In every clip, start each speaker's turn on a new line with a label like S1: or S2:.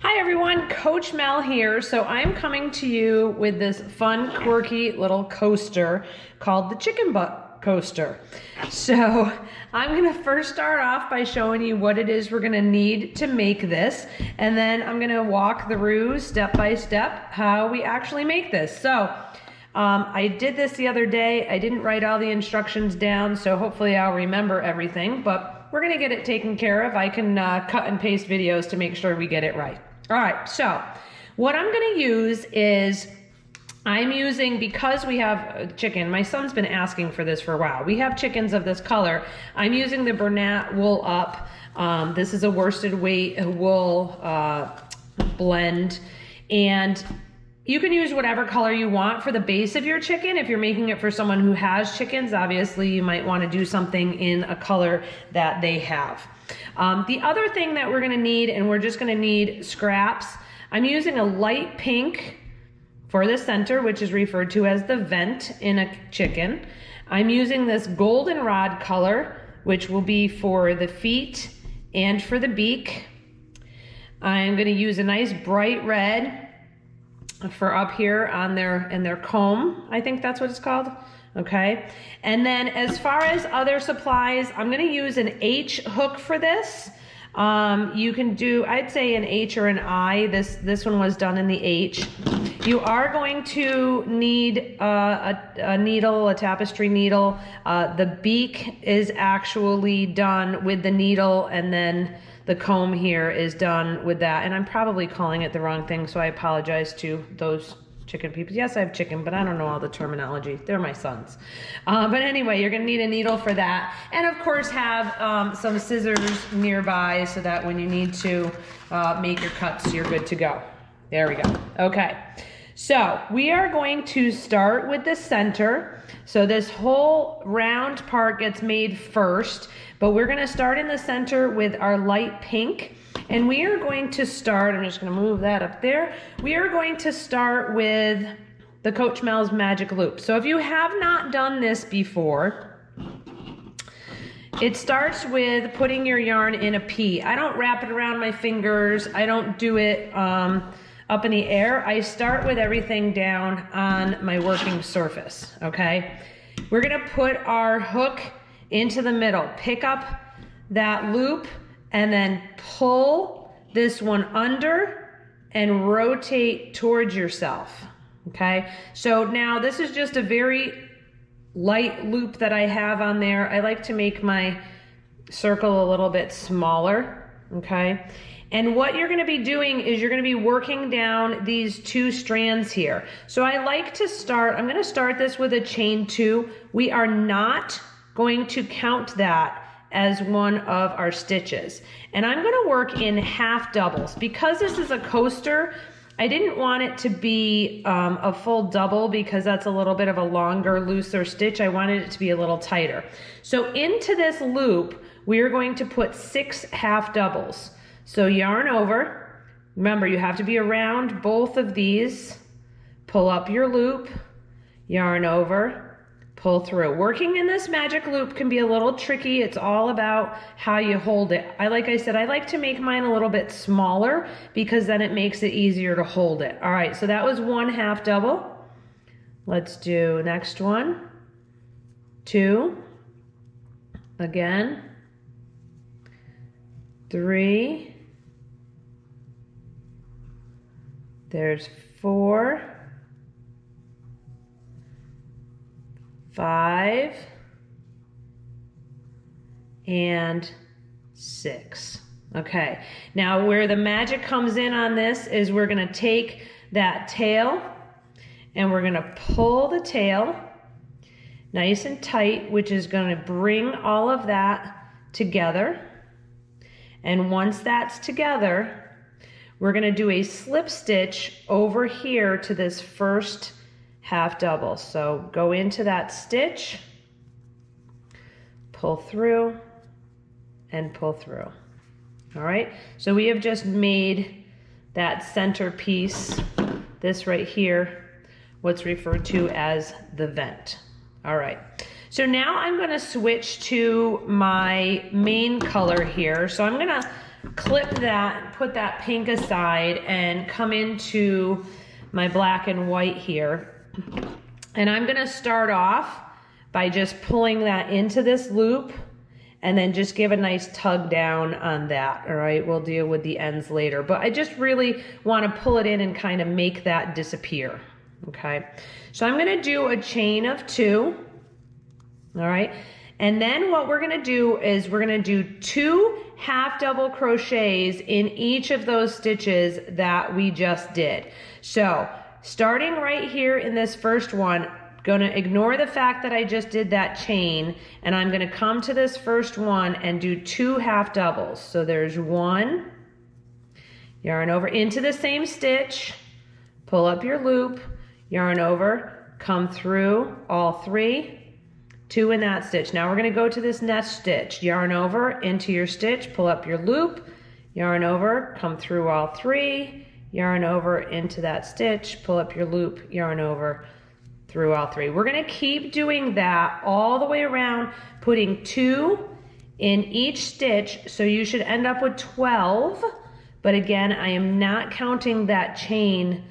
S1: Hi everyone, Coach Mel here. So I'm coming to you with this fun, quirky little coaster called the Chicken Butt Coaster. So I'm gonna first start off by showing you what it is we're gonna need to make this, and then I'm gonna walk through step by step how we actually make this. So I did this the other day. I didn't write all the instructions down, so hopefully I'll remember everything, but we're gonna get it taken care of. I can cut and paste videos to make sure we get it right. All right, so what I'm gonna use is, I'm using, because we have chicken, my son's been asking for this for a while. We have chickens of this color. I'm using the Bernat Wool Up. This is a worsted weight wool blend, and you can use whatever color you want for the base of your chicken. If you're making it for someone who has chickens, obviously you might want to do something in a color that they have. The other thing that we're gonna need, and we're just gonna need scraps, I'm using a light pink for the center, which is referred to as the vent in a chicken. I'm using this goldenrod color, which will be for the feet and for the beak. I'm gonna use a nice bright red for up here on their comb. I think that's what it's called. Okay, and then as far as other supplies, I'm gonna use an H hook for this. You can do, I'd say an H or an I. This one was done in the H. You are going to need a needle, a tapestry needle. The beak is actually done with the needle, and then the comb here is done with that. And I'm probably calling it the wrong thing, so I apologize to those chicken people. Yes, I have chicken, but I don't know all the terminology. They're my sons. But anyway, you're gonna need a needle for that. And of course have some scissors nearby so that when you need to make your cuts, you're good to go. There we go. Okay, so we are going to start with the center. So this whole round part gets made first, but we're gonna start in the center with our light pink. And we are going to start, I'm just gonna move that up there. We are going to start with the Coach Mel's Magic Loop. So if you have not done this before, it starts with putting your yarn in a P. I don't wrap it around my fingers. I don't do it up in the air. I start with everything down on my working surface, okay? We're gonna put our hook into the middle, pick up that loop, and then pull this one under and rotate towards yourself, okay? So now this is just a very light loop that I have on there. I like to make my circle a little bit smaller, okay? And what you're gonna be doing is you're gonna be working down these two strands here. So I like to start, I'm gonna start this with a chain 2. We are not going to count that as one of our stitches. And I'm gonna work in half doubles. Because this is a coaster, I didn't want it to be a full double because that's a little bit of a longer, looser stitch. I wanted it to be a little tighter. So into this loop, we are going to put 6 half doubles. So yarn over, remember you have to be around both of these, pull up your loop, yarn over, pull through. Working in this magic loop can be a little tricky. It's all about how you hold it. Like I said, I like to make mine a little bit smaller because then it makes it easier to hold it. All right, so that was 1 half double. Let's do next one. 2. Again. 3. There's 4. 5 and 6. Okay, now where the magic comes in on this is we're gonna take that tail and we're gonna pull the tail nice and tight, which is gonna bring all of that together. And once that's together, we're gonna do a slip stitch over here to this first half double. So go into that stitch, pull through, and pull through. All right, so we have just made that center piece, this right here, what's referred to as the vent. All right, so now I'm gonna switch to my main color here. So I'm gonna clip that, put that pink aside, and come into my black and white here. And I'm gonna start off by just pulling that into this loop and then just give a nice tug down on that, all right? We'll deal with the ends later, but I just really wanna pull it in and kind of make that disappear, okay? So I'm gonna do a chain of 2, all right? And then what we're gonna do is we're gonna do 2 half double crochets in each of those stitches that we just did. So starting right here in this first one, gonna ignore the fact that I just did that chain, and I'm gonna come to this first one and do 2 half doubles. So there's 1, yarn over into the same stitch, pull up your loop, yarn over, come through all 3, 2 in that stitch. Now we're gonna go to this next stitch, yarn over into your stitch, pull up your loop, yarn over, come through all 3, yarn over into that stitch, pull up your loop, yarn over, through all 3. We're gonna keep doing that all the way around, putting 2 in each stitch, so you should end up with 12, but again, I am not counting that chain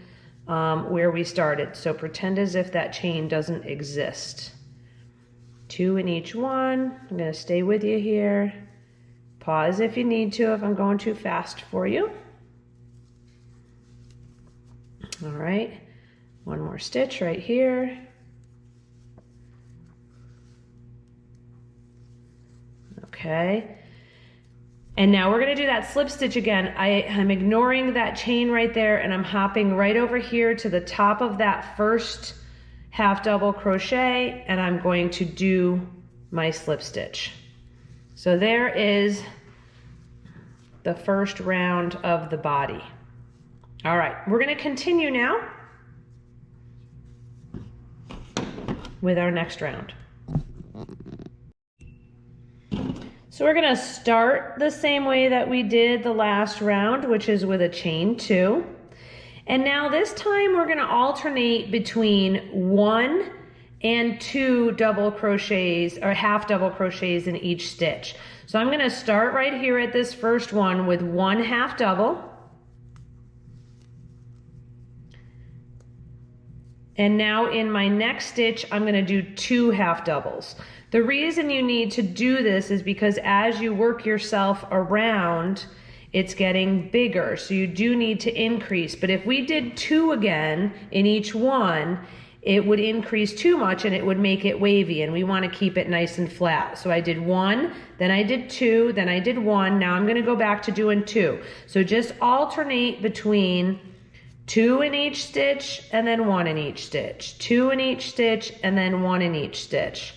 S1: where we started, so pretend as if that chain doesn't exist. 2 in each one. I'm gonna stay with you here. Pause if you need to, if I'm going too fast for you. All right. 1 more stitch right here. Okay. And now we're going to do that slip stitch again. I'm ignoring that chain right there, and I'm hopping right over here to the top of that first half double crochet, and I'm going to do my slip stitch. So there is the first round of the body. All right, we're going to continue now with our next round. So we're gonna start the same way that we did the last round, which is with a chain 2. And now this time we're gonna alternate between 1 and 2 double crochets or half double crochets in each stitch. So I'm gonna start right here at this first one with 1 half double. And now in my next stitch, I'm gonna do 2 half doubles. The reason you need to do this is because as you work yourself around, it's getting bigger. So you do need to increase. But if we did 2 again in each one, it would increase too much and it would make it wavy, and we wanna keep it nice and flat. So I did 1, then I did 2, then I did 1. Now I'm gonna go back to doing 2. So just alternate between 2 in each stitch and then 1 in each stitch, 2 in each stitch and then 1 in each stitch.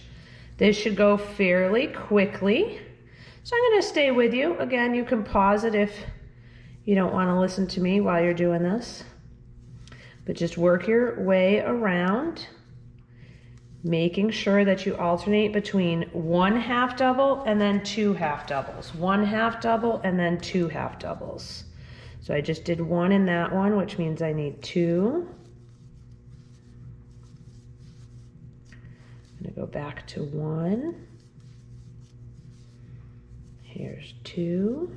S1: This should go fairly quickly. So I'm gonna stay with you. Again, you can pause it if you don't wanna listen to me while you're doing this, but just work your way around, making sure that you alternate between 1 half double and then 2 half doubles, 1 half double and then 2 half doubles. So I just did 1 in that one, which means I need 2. I'm gonna go back to 1. Here's 2.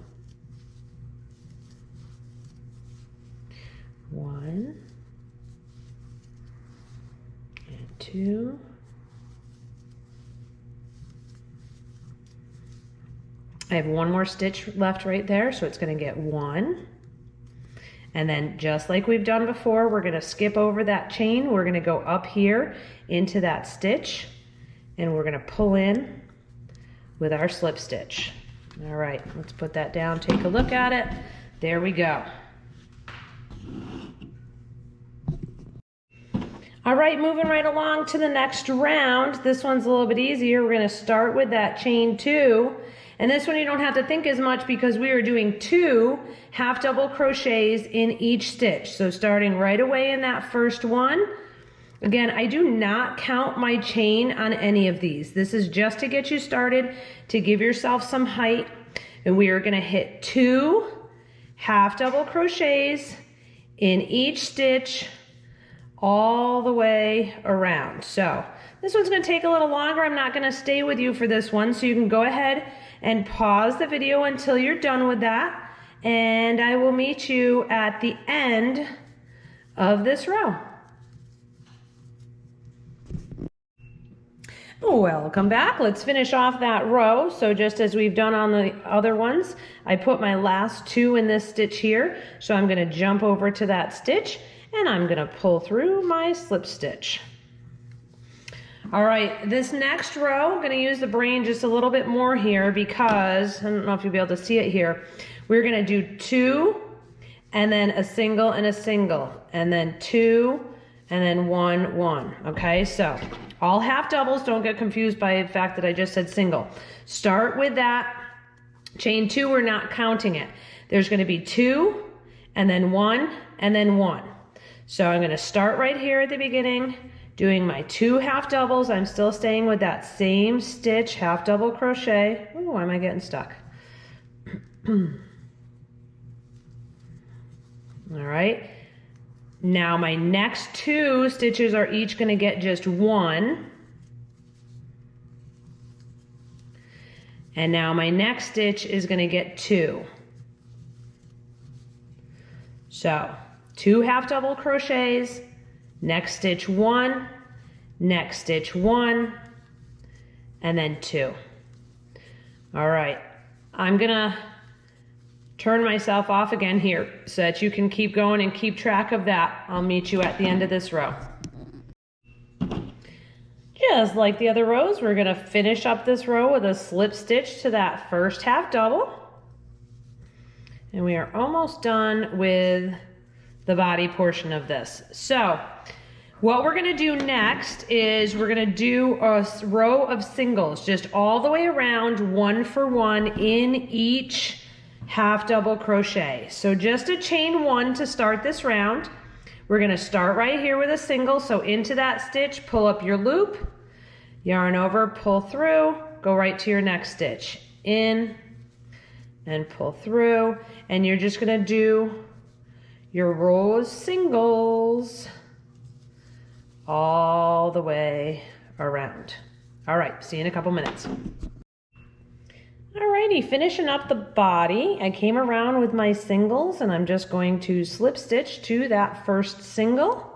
S1: 1 and 2. I have 1 more stitch left right there, so it's gonna get 1. And then just like we've done before, we're gonna skip over that chain. We're gonna go up here into that stitch, and we're gonna pull in with our slip stitch. All right, let's put that down, take a look at it. There we go. All right, moving right along to the next round. This one's a little bit easier. We're gonna start with that chain 2. And this one you don't have to think as much because we are doing 2 half double crochets in each stitch. So starting right away in that first one. Again, I do not count my chain on any of these. This is just to get you started, to give yourself some height. And we are gonna hit 2 half double crochets in each stitch all the way around. So this one's gonna take a little longer. I'm not gonna stay with you for this one, so you can go ahead and pause the video until you're done with that. and I will meet you at the end of this row. Welcome back. Let's finish off that row. So just as we've done on the other ones, I put my last 2 in this stitch here. So I'm going to jump over to that stitch and I'm going to pull through my slip stitch. All right, this next row, I'm going to use the brain just a little bit more here because, I don't know if you'll be able to see it here, we're going to do 2 and then a single and a single, and then 2 and then 1, 1. Okay, so all half doubles, don't get confused by the fact that I just said single. Start with that. Chain 2, we're not counting it. There's going to be 2 and then 1 and then 1. So I'm going to start right here at the beginning, doing my 2 half doubles. I'm still staying with that same stitch, half double crochet. Oh, why am I getting stuck? All right. Now my next 2 stitches are each going to get just 1. And now my next stitch is going to get 2. So 2 half double crochets, next stitch 1, next stitch 1, and then 2. All right, I'm gonna turn myself off again here so that you can keep going and keep track of that. I'll meet you at the end of this row. Just like the other rows, we're gonna finish up this row with a slip stitch to that first half double. And we are almost done with the body portion of this. So what we're gonna do next is we're gonna do a row of singles, just all the way around, 1 for 1 in each half double crochet. So just a chain 1 to start this round. We're gonna start right here with a single. So into that stitch, pull up your loop, yarn over, pull through, go right to your next stitch. In and pull through, and you're just gonna do your row of singles all the way around. All right, see you in a couple minutes. Alrighty, finishing up the body. I came around with my singles and I'm just going to slip stitch to that first single.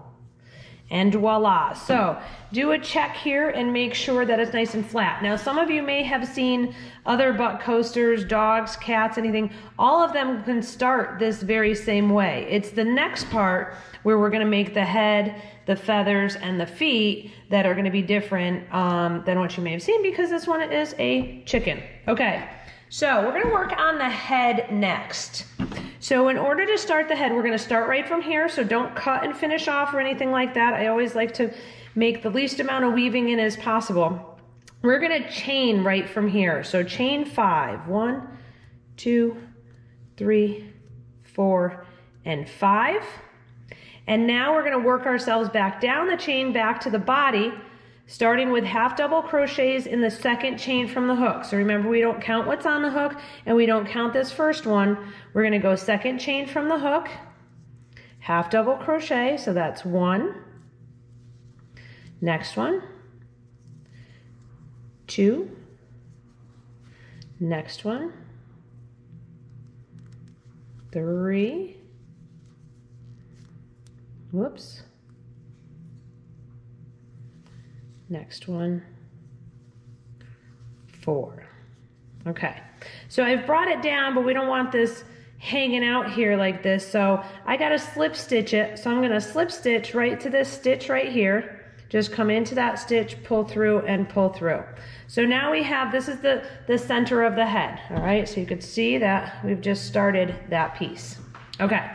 S1: And voila. So do a check here and make sure that it's nice and flat. Now some of you may have seen other butt coasters, dogs, cats, anything. All of them can start this very same way. It's the next part where we're going to make the head, the feathers, and the feet that are going to be different than what you may have seen because this one is a chicken. Okay, so we're going to work on the head next. So in order to start the head, we're going to start right from here. So don't cut and finish off or anything like that. I always like to make the least amount of weaving in as possible. We're going to chain right from here. So chain 5. 1, 2, 3, 4, and 5. And now we're going to work ourselves back down the chain back to the body, starting with half double crochets in the second chain from the hook. So remember, we don't count what's on the hook and we don't count this first one. We're going to go second chain from the hook, half double crochet, so that's 1. Next one, 2. Next one, 3. Whoops. Next one, 4. Okay, so I've brought it down, but we don't want this hanging out here like this, so I gotta slip stitch it. So I'm gonna slip stitch right to this stitch right here. Just come into that stitch, pull through, and pull through. So now we have, this is the center of the head, all right? So you could see that we've just started that piece. Okay,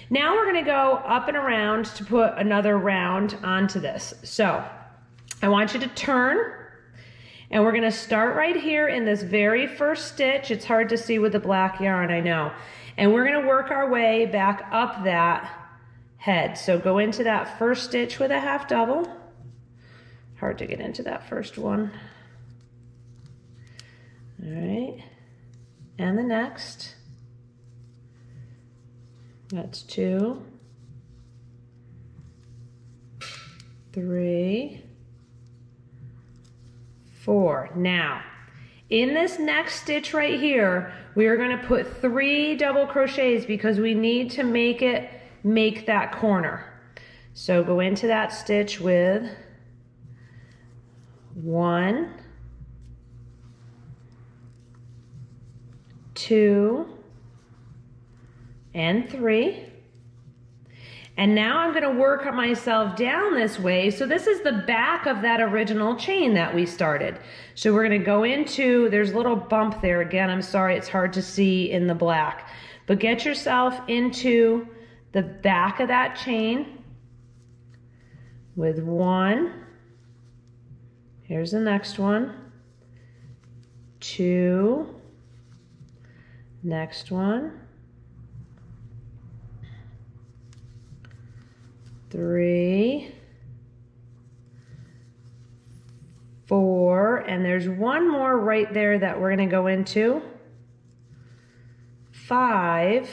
S1: now we're gonna go up and around to put another round onto this. So I want you to turn, and we're gonna start right here in this very first stitch. It's hard to see with the black yarn, I know. And we're gonna work our way back up that head. So go into that first stitch with a half double. Hard to get into that first one. All right, and the next. That's 2, 3, 4. Now, in this next stitch right here, we are going to put 3 double crochets because we need to make that corner. So go into that stitch with 1, 2, and 3. And now I'm going to work myself down this way. So this is the back of that original chain that we started. So we're going to go into, there's a little bump there. Again, I'm sorry, it's hard to see in the black. But get yourself into the back of that chain with 1. Here's the next one. 2. Next one. 3, 4, and there's one more right there that we're going to go into. 5,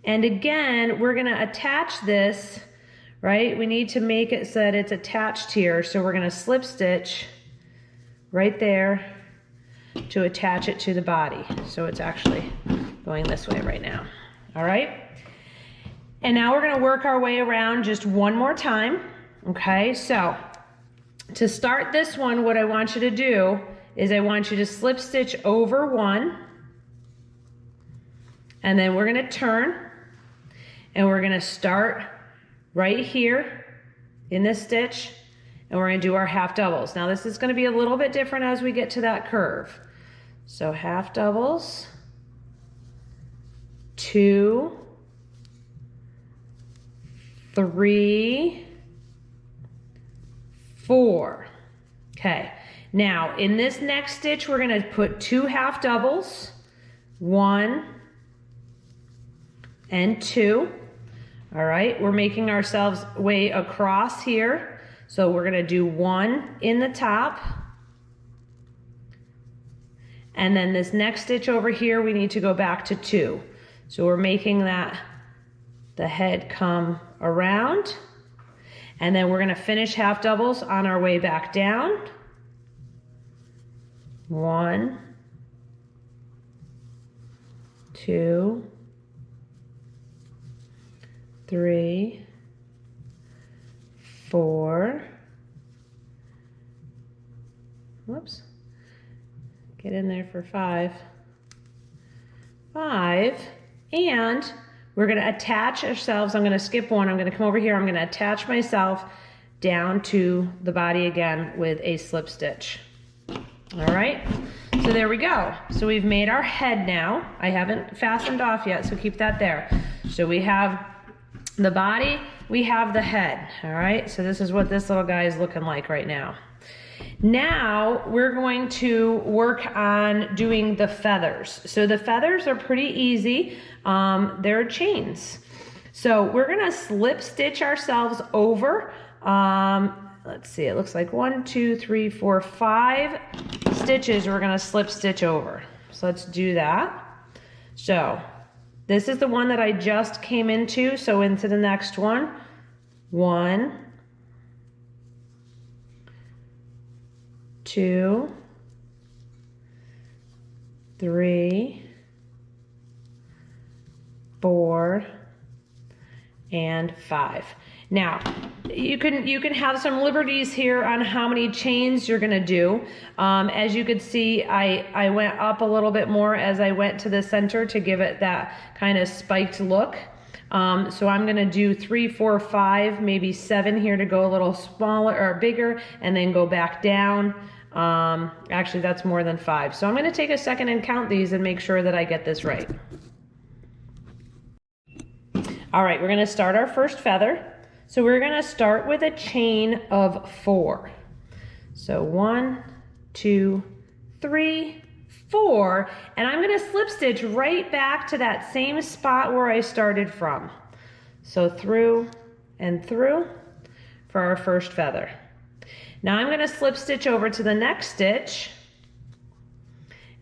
S1: and again, we're going to attach this, right? We need to make it so that it's attached here. So we're going to slip stitch right there to attach it to the body. So it's actually going this way right now. All right. And now we're going to work our way around just one more time. Okay, so to start this one, what I want you to do is I want you to slip stitch over 1, and then we're going to turn, and we're going to start right here in this stitch, and we're going to do our half doubles. Now this is going to be a little bit different as we get to that curve. So half doubles, 2, 3, 4. Okay, now in this next stitch, we're going to put 2 half doubles, 1 and 2. All right, we're making ourselves way across here. So we're going to do 1 in the top. And then this next stitch over here, we need to go back to 2. So we're making that the head come around, and then we're going to finish half doubles on our way back down. 1, 2, 3, 4. Whoops. Get in there for 5. 5, and we're going to attach ourselves. I'm going to skip one. I'm going to come over here. I'm going to attach myself down to the body again with a slip stitch. All right. So there we go. So we've made our head now. I haven't fastened off yet, so keep that there. So we have the body, we have the head. All right. So this is what this little guy is looking like right now. Now we're going to work on doing the feathers. So the feathers are pretty easy. They're chains. So we're going to slip stitch ourselves over. Let's see, it looks like 1, 2, 3, 4, 5 stitches we're going to slip stitch over. So let's do that. So this is the one that I just came into. So into the next one. 1, 2, 3, 4, and 5. Now, you can have some liberties here on how many chains you're going to do. As you could see, I went up a little bit more as I went to the center to give it that kind of spiked look. So I'm going to do 3, 4, 5, maybe 7 here to go a little smaller or bigger, and then go back down. Actually, that's more than 5. So I'm going to take a second and count these and make sure that I get this right. All right, we're going to start our first feather. So we're going to start with a chain of 4. So 1, 2, 3, 4, and I'm going to slip stitch right back to that same spot where I started from. So through and through for our first feather. Now I'm going to slip stitch over to the next stitch,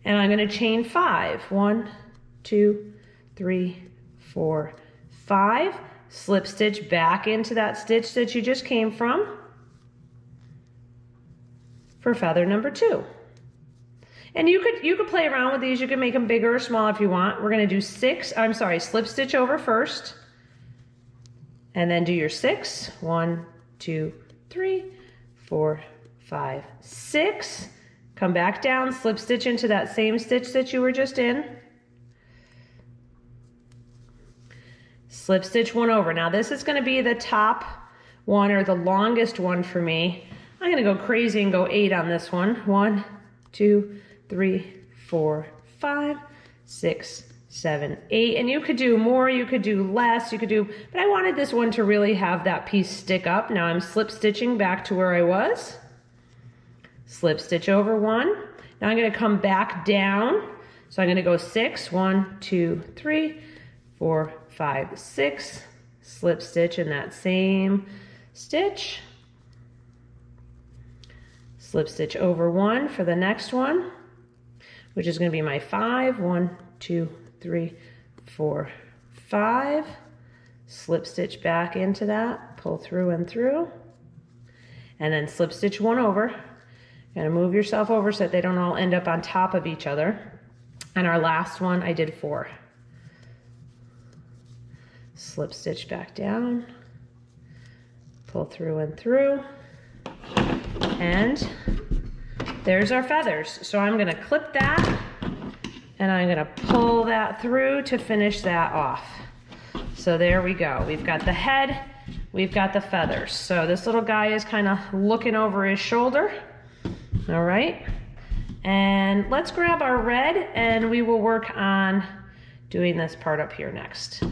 S1: and I'm going to chain 5. 1, 2, 3, 4, 5. Slip stitch back into that stitch that you just came from for feather number 2. And you could play around with these. You can make them bigger or smaller if you want. We're gonna do slip stitch over first, and then do your 6. 1, 2, 3, 4, 5, 6. Come back down, slip stitch into that same stitch that you were just in. Slip stitch one over. Now this is gonna be the top one or the longest one for me. I'm gonna go crazy and go 8 on this one. 1, 2, 3, 4, 5, 6, 7, 8. And you could do more, you could do less, but I wanted this one to really have that piece stick up. Now I'm slip stitching back to where I was. Slip stitch over 1. Now I'm gonna come back down. So I'm gonna go 6, 1, 2, 3, 4, 5, 6. Slip stitch in that same stitch. Slip stitch over 1 for the next one, which is going to be my 5. 1, 2, 3, 4, 5. Slip stitch back into that, pull through and through, and then slip stitch 1 over. Gonna move yourself over so that they don't all end up on top of each other. And our last one, I did 4. Slip stitch back down, pull through and through, and there's our feathers. So I'm gonna clip that and I'm gonna pull that through to finish that off. So there we go. We've got the head, we've got the feathers. So this little guy is kind of looking over his shoulder. All right, and let's grab our red and we will work on doing this part up here next.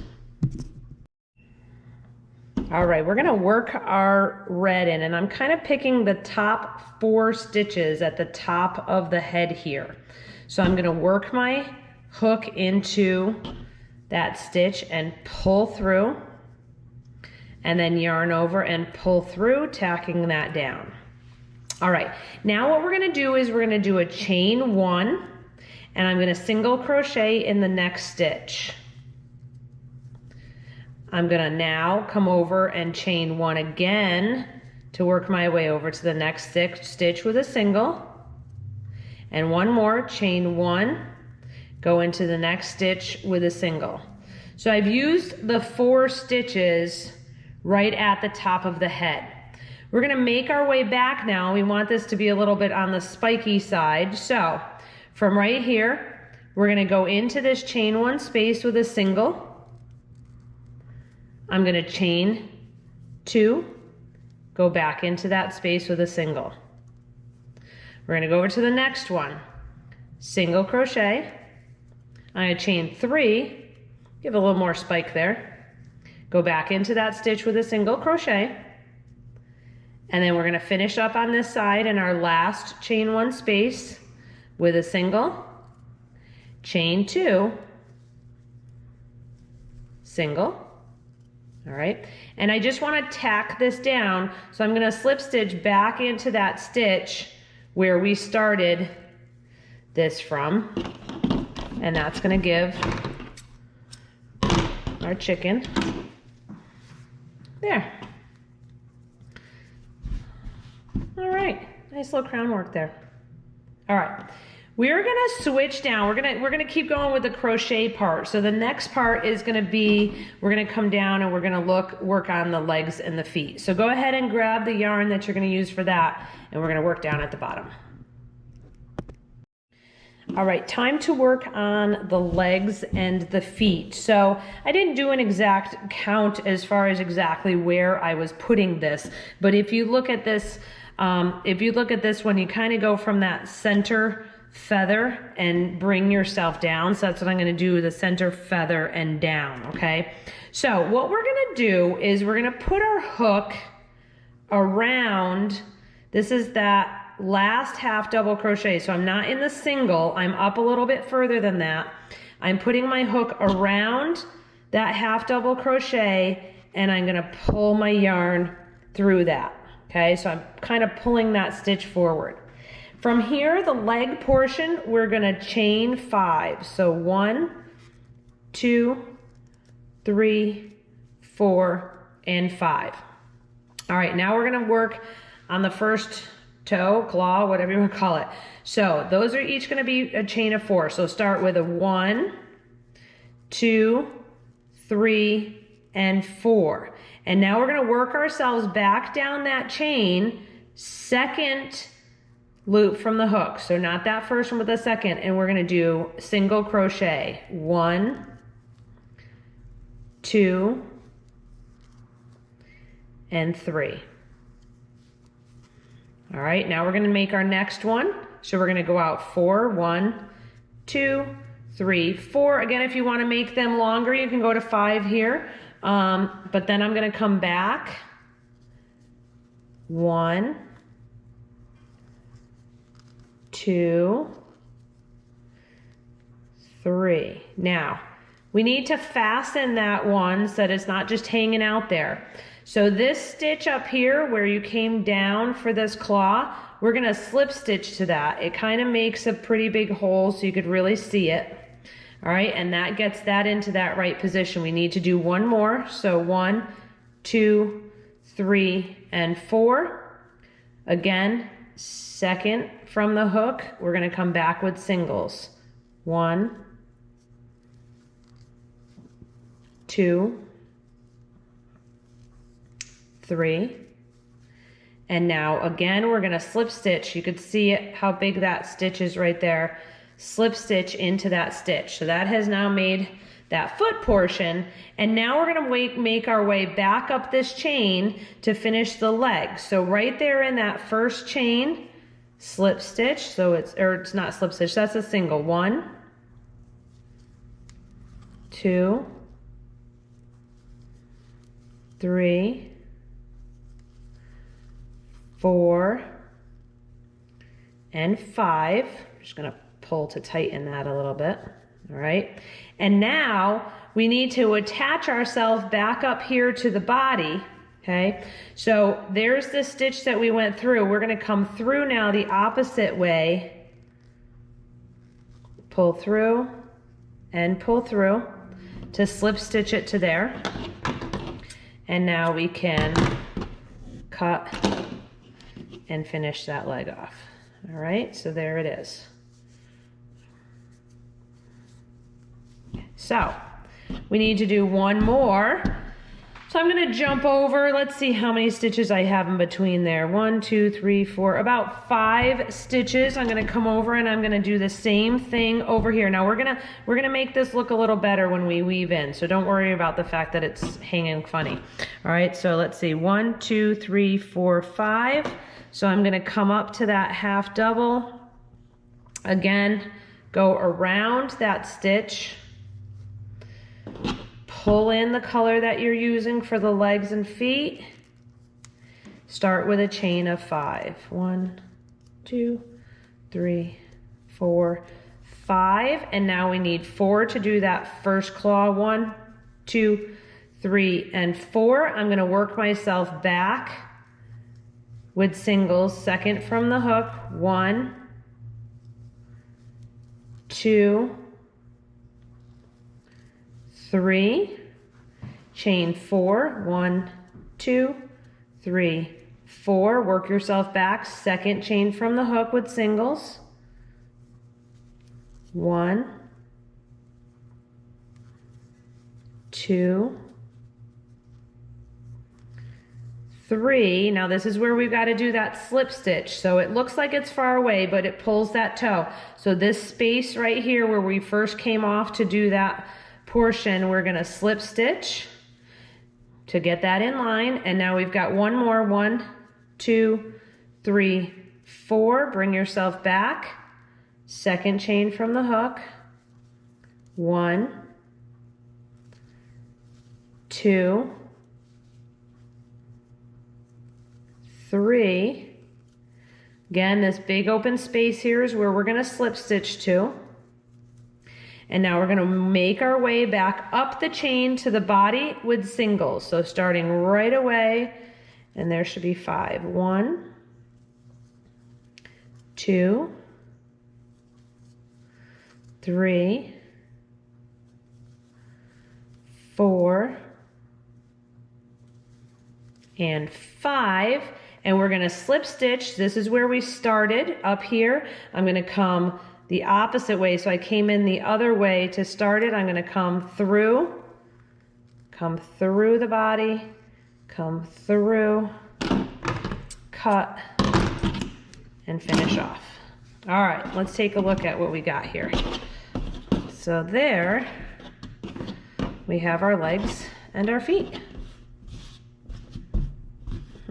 S1: All right, we're gonna work our red in, and I'm kind of picking the top 4 stitches at the top of the head here. So I'm gonna work my hook into that stitch and pull through, and then yarn over and pull through, tacking that down. All right, now what we're gonna do is we're gonna do a chain 1, and I'm gonna single crochet in the next stitch. I'm gonna now come over and chain 1 again to work my way over to the next stitch with a single, and 1 more, chain 1, go into the next stitch with a single. So I've used the 4 stitches right at the top of the head. We're gonna make our way back now. We want this to be a little bit on the spiky side. So from right here, we're gonna go into this chain 1 space with a single. I'm gonna chain 2, go back into that space with a single. We're gonna go over to the next one, single crochet. I'm gonna chain 3, give a little more spike there. Go back into that stitch with a single crochet. And then we're gonna finish up on this side in our last chain 1 space with a single, chain 2, single. All right, and I just want to tack this down, so I'm going to slip stitch back into that stitch where we started this from, and that's going to give our chicken there. All right, nice little crown work there. All right, we're gonna switch now. We're gonna keep going with the crochet part. So the next part is gonna be, we're gonna come down and we're gonna work on the legs and the feet. So go ahead and grab the yarn that you're gonna use for that, and we're gonna work down at the bottom. All right, time to work on the legs and the feet. So I didn't do an exact count as far as exactly where I was putting this, but if you look at this, when you kind of go from that center feather and bring yourself down. So that's what I'm going to do, the center feather and down. Okay. So what we're going to do is we're going to put our hook around, this is that last half double crochet. So I'm not in the single, I'm up a little bit further than that. I'm putting my hook around that half double crochet, and I'm going to pull my yarn through that. Okay. So I'm kind of pulling that stitch forward. From here, the leg portion, we're gonna chain 5. So 1, 2, 3, 4, and 5. All right, now we're gonna work on the first toe, claw, whatever you want to call it. So those are each going to be a chain of 4. So start with a 1, 2, 3, and 4. And now we're going to work ourselves back down that chain, second loop from the hook. So not that first one, but the second. And we're going to do single crochet. 1, 2, and 3. All right, now we're going to make our next one. So we're going to go out 4, 1, 2, 3, 4. Again, if you want to make them longer, you can go to 5 here. But then I'm going to come back. 1, 2, 3. Now, we need to fasten that one so that it's not just hanging out there. So this stitch up here where you came down for this claw, we're going to slip stitch to that. It kind of makes a pretty big hole so you could really see it. All right, and that gets that into that right position. We need to do one more. So 1, 2, 3, and 4. Again, second from the hook, we're going to come back with singles. 1, 2, 3, and now again we're going to slip stitch. You could see it, how big that stitch is right there. Slip stitch into that stitch. So that has now made that foot portion, and now we're going to make our way back up this chain to finish the leg. So right there in that first chain, slip stitch. So it's not slip stitch, that's a single. 1, 2, 3, 4, and 5. I'm just going to pull to tighten that a little bit. All right. And now we need to attach ourselves back up here to the body. Okay. So there's the stitch that we went through. We're going to come through now the opposite way. Pull through and pull through to slip stitch it to there. And now we can cut and finish that leg off. All right, so there it is. So we need to do one more. So I'm going to jump over. Let's see how many stitches I have in between there. 1, 2, 3, 4, about 5 stitches. I'm going to come over and I'm going to do the same thing over here. Now we're going to make this look a little better when we weave in. So don't worry about the fact that it's hanging funny. All right, so let's see. 1, 2, 3, 4, 5. So I'm going to come up to that half double. Again, go around that stitch. Pull in the color that you're using for the legs and feet. Start with a chain of 5. 1, 2, 3, 4, 5. And now we need 4 to do that first claw. 1, 2, 3, and 4. I'm going to work myself back with singles, second from the hook. 1, 2, 3, chain 4, 1, 2, 3, 4, work yourself back, second chain from the hook with singles. 1, 2, 3. Now this is where we've got to do that slip stitch. So it looks like it's far away, but it pulls that toe. So this space right here where we first came off to do that portion, we're going to slip stitch to get that in line. And now we've got one more. 1, 2, 3, 4. Bring yourself back. Second chain from the hook. 1, 2, 3. Again, this big open space here is where we're going to slip stitch to. And now we're going to make our way back up the chain to the body with singles. So starting right away, and there should be 5. 1, 2, 3, 4, and 5. and we're gonna slip stitch. This is where we started up here. I'm gonna come the opposite way. So I came in the other way to start it. I'm gonna come through the body, come through, cut, and finish off. All right, let's take a look at what we got here. So there we have our legs and our feet.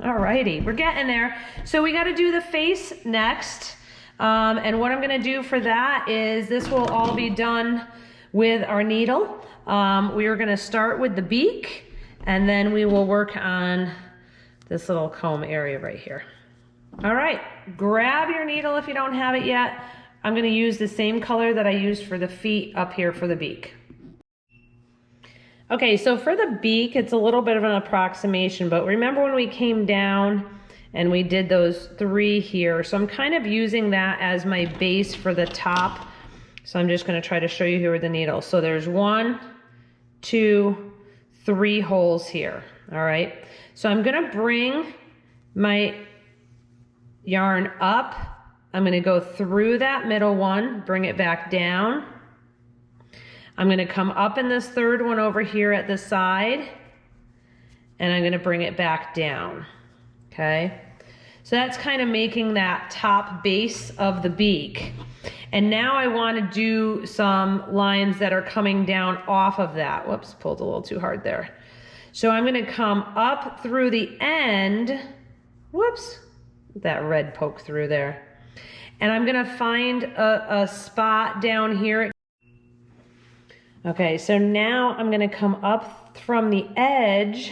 S1: All righty, we're getting there. So we got to do the face next. And what I'm going to do for that is this will all be done with our needle. We are going to start with the beak, and then we will work on this little comb area right here. All right, grab your needle if you don't have it yet. I'm going to use the same color that I used for the feet up here for the beak. Okay, so for the beak, it's a little bit of an approximation, but remember when we came down and we did those 3 here? So I'm kind of using that as my base for the top. So I'm just going to try to show you here with the needle. So there's 1, 2, 3 holes here. All right, so I'm going to bring my yarn up. I'm going to go through that middle one, bring it back down. I'm going to come up in this 3rd one over here at the side, and I'm going to bring it back down. Okay, so that's kind of making that top base of the beak. And now I want to do some lines that are coming down off of that. Whoops, pulled a little too hard there. So I'm going to come up through the end. Whoops, that red poke through there. And I'm going to find a spot down here. Okay, so now I'm going to come up from the edge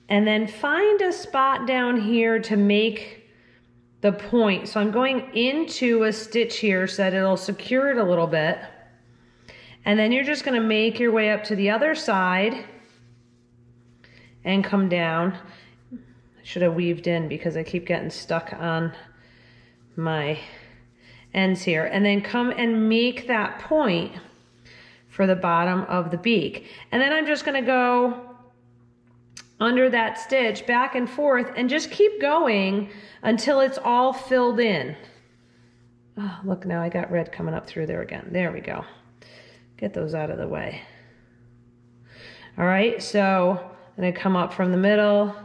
S1: and then find a spot down here to make the point. So I'm going into a stitch here so that it'll secure it a little bit. And then you're just going to make your way up to the other side and come down. I should have weaved in because I keep getting stuck on my ends here. And then come and make that point for the bottom of the beak. And then I'm just going to go under that stitch back and forth and just keep going until it's all filled in. Oh, look, now I got red coming up through there again. There we go. Get those out of the way. All right, so I'm going to come up from the middle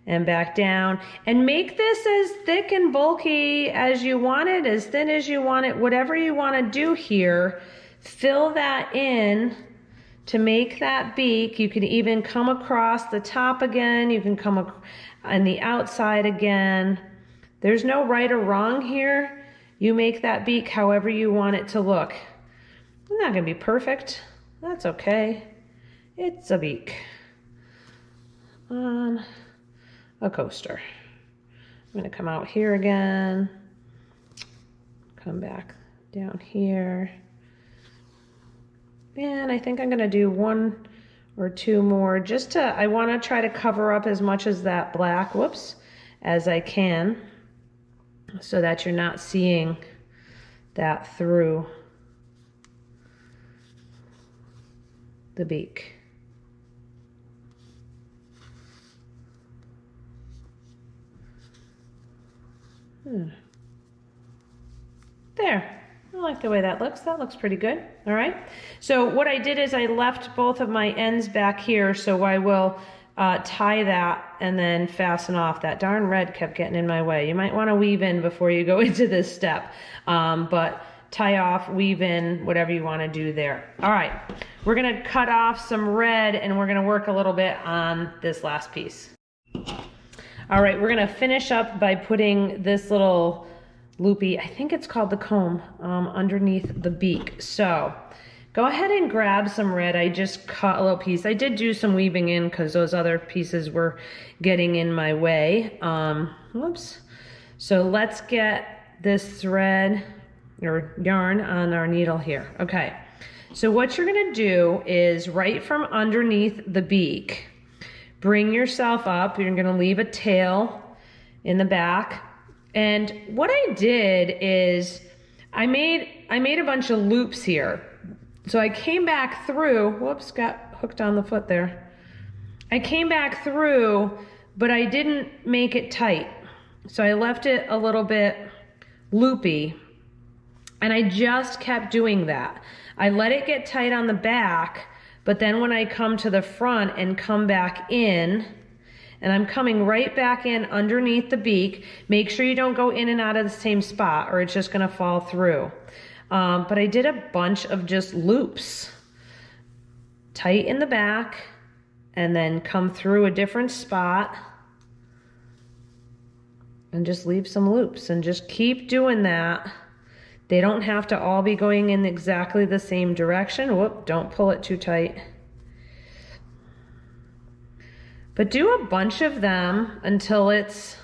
S1: and back down and make this as thick and bulky as you want it, as thin as you want it, whatever you want to do here. Fill that in to make that beak. You can even come across the top again. You can come on the outside again. There's no right or wrong here. You make that beak however you want it to look. It's not going to be perfect. That's okay. It's a beak on a coaster. I'm going to come out here again. Come back down here. And I think I'm going to do 1 or 2 more just to, I want to try to cover up as much as that black, whoops, as I can so that you're not seeing that through the beak. There. I like the way that looks. That looks pretty good. All right. So what I did is I left both of my ends back here, so I will tie that and then fasten off. That darn red kept getting in my way. You might want to weave in before you go into this step, but tie off, weave in, whatever you want to do there. All right. We're going to cut off some red and we're going to work a little bit on this last piece. All right. We're going to finish up by putting this little loopy, I think it's called the comb, underneath the beak. So go ahead and grab some red. I just cut a little piece. I did do some weaving in because those other pieces were getting in my way. Whoops. So let's get this thread or yarn on our needle here. Okay. So what you're going to do is right from underneath the beak, bring yourself up. You're going to leave a tail in the back. And what I did is I made a bunch of loops here. So I came back through, whoops, got hooked on the foot there. I came back through but I didn't make it tight. So I left it a little bit loopy, and I just kept doing that. I let it get tight on the back, but then when I come to the front and come back in, and I'm coming right back in underneath the beak, make sure you don't go in and out of the same spot or it's just gonna fall through. But I did a bunch of just loops. Tight in the back, and then come through a different spot and just leave some loops and just keep doing that. They don't have to all be going in exactly the same direction. Whoop, don't pull it too tight. But do a bunch of them until it's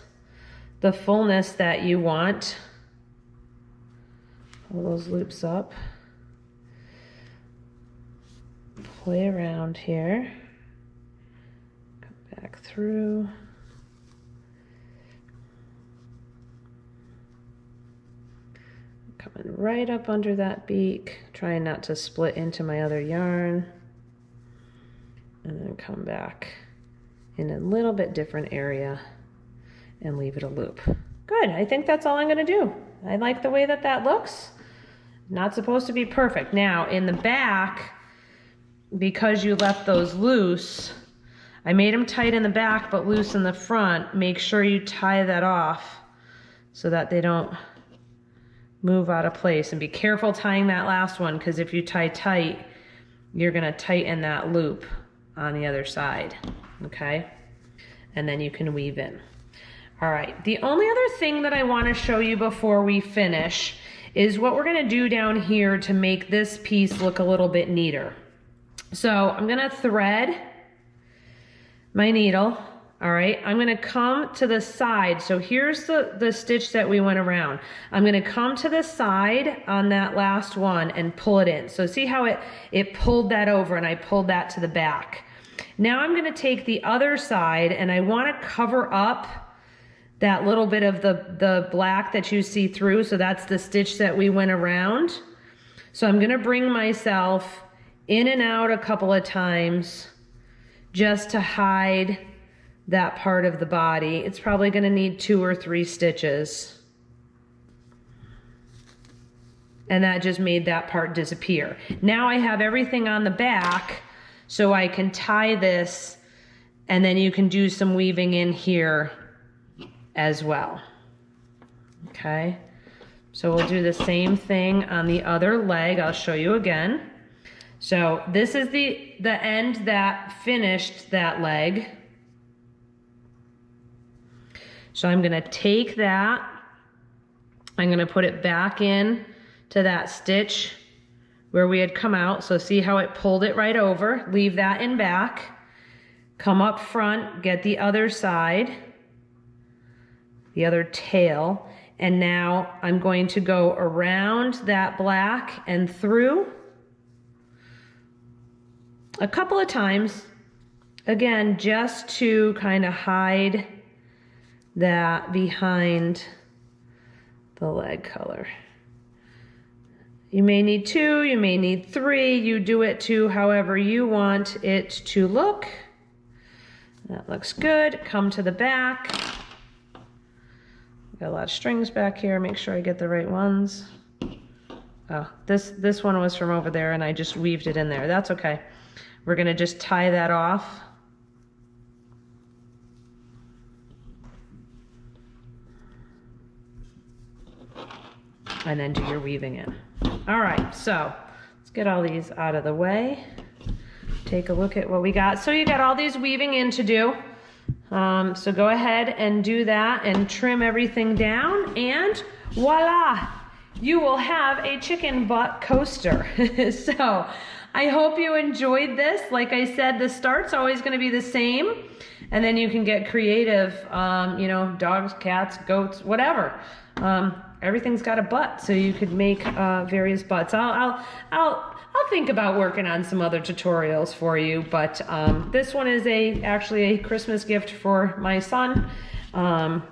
S1: the fullness that you want. Pull those loops up. Play around here. Come back through. Coming right up under that beak, trying not to split into my other yarn. And then come back in a little bit different area and leave it a loop. Good, I think that's all I'm gonna do. I like the way that that looks. Not supposed to be perfect. Now in the back, because you left those loose, I made them tight in the back but loose in the front. Make sure you tie that off so that they don't move out of place, and be careful tying that last one, because if you tie tight, you're gonna tighten that loop on the other side, okay? And then you can weave in. All right, the only other thing that I wanna show you before we finish is what we're gonna do down here to make this piece look a little bit neater. So I'm gonna thread my needle, all right? I'm gonna come to the side. So here's the stitch that we went around. I'm gonna come to the side on that last one and pull it in. So see how it pulled that over, and I pulled that to the back. Now I'm gonna take the other side, and I wanna cover up that little bit of the black that you see through. So that's the stitch that we went around. So I'm gonna bring myself in and out a couple of times just to hide that part of the body. It's probably gonna need 2 or 3 stitches. And that just made that part disappear. Now I have everything on the back, so I can tie this, and then you can do some weaving in here as well. Okay, so we'll do the same thing on the other leg. I'll show you again. So this is the end that finished that leg. So I'm gonna take that, I'm gonna put it back in to that stitch where we had come out. So see how it pulled it right over, leave that in back, come up front, get the other side, the other tail, and now I'm going to go around that black and through a couple of times, again, just to kind of hide that behind the leg color. You may need 2, you may need 3, you do it to however you want it to look. That looks good. Come to the back. Got a lot of strings back here, make sure I get the right ones. Oh, this one was from over there and I just weaved it in there. That's okay. We're gonna just tie that off. And then do your weaving in. All right, so let's get all these out of the way. Take a look at what we got. So you got all these weaving in to do. So go ahead and do that and trim everything down, and voila, you will have a chicken butt coaster. So I hope you enjoyed this. Like I said, the start's always gonna be the same, and then you can get creative, you know, dogs, cats, goats, whatever. Everything's got a butt, so you could make various butts. I'll think about working on some other tutorials for you, but this one is actually a Christmas gift for my son, and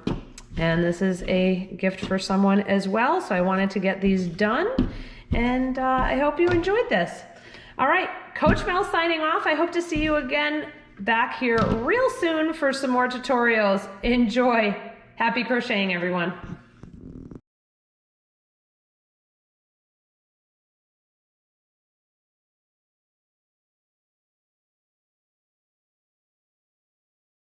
S1: this is a gift for someone as well. So I wanted to get these done, and I hope you enjoyed this. All right, Coach Mel signing off. I hope to see you again back here real soon for some more tutorials. Enjoy. Happy crocheting, everyone.